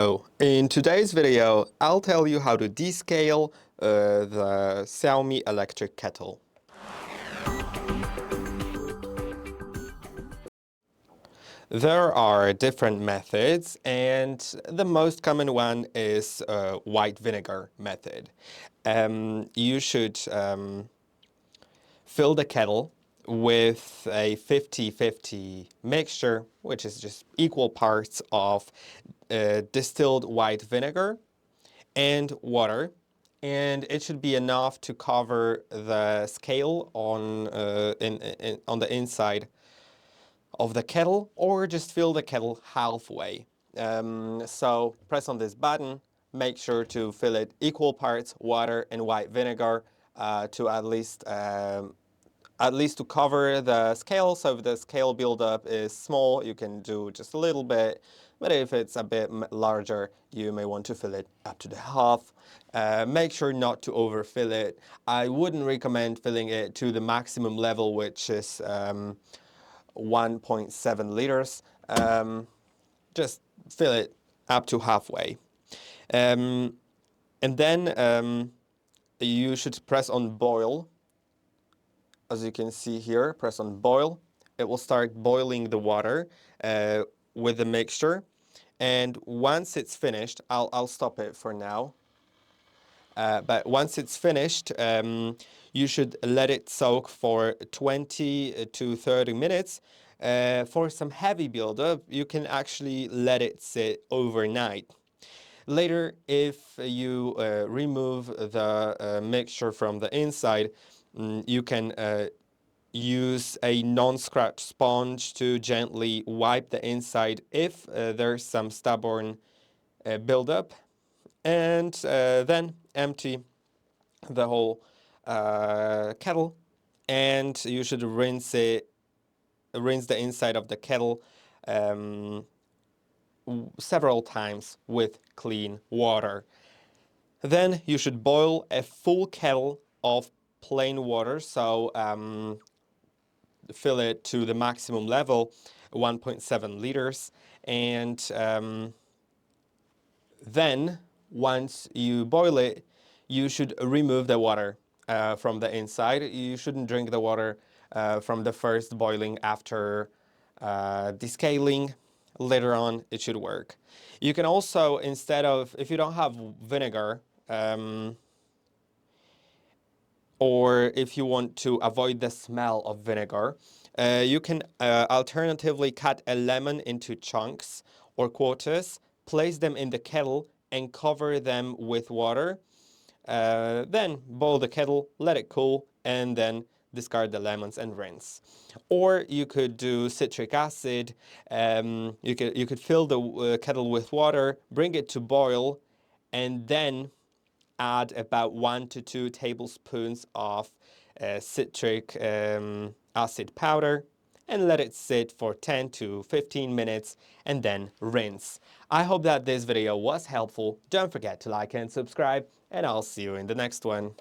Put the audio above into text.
In today's video, I'll tell you how to descale the Xiaomi electric kettle. There are different methods, and the most common one is white vinegar method. You should fill the kettle with a 50-50 mixture, which is just equal parts of distilled white vinegar and water, and it should be enough to cover the scale on on the inside of the kettle, or just fill the kettle halfway. So press on this button, make sure to fill it equal parts water and white vinegar to at least to cover the scale. So if the scale buildup is small, you can do just a little bit, but if it's a bit larger, you may want to fill it up to the half. Make sure not to overfill it. I wouldn't recommend filling it to the maximum level, which is 1.7 liters. Just fill it up to halfway. And then you should press on boil. As you can see here, press on boil. It will start boiling the water with the mixture. And once it's finished, I'll stop it for now. But once it's finished, you should let it soak for 20 to 30 minutes. For some heavy buildup, you can actually let it sit overnight. Later, if you remove the mixture from the inside, you can use a non-scratch sponge to gently wipe the inside if there's some stubborn buildup, and then empty the whole kettle, and you should rinse the inside of the kettle several times with clean water. Then you should boil a full kettle of plain water, so fill it to the maximum level, 1.7 liters, and then once you boil it, you should remove the water from the inside. You shouldn't drink the water from the first boiling after descaling. Later on, it should work. You can also, instead of, if you don't have vinegar, or if you want to avoid the smell of vinegar, you can alternatively cut a lemon into chunks or quarters, place them in the kettle, and cover them with water. Then boil the kettle, let it cool, and then discard the lemons and rinse. Or you could do citric acid. You could fill the kettle with water, bring it to boil, and then add about 1 to 2 tablespoons of citric acid powder, and let it sit for 10 to 15 minutes, and then rinse. I hope that this video was helpful. Don't forget to like and subscribe, and I'll see you in the next one.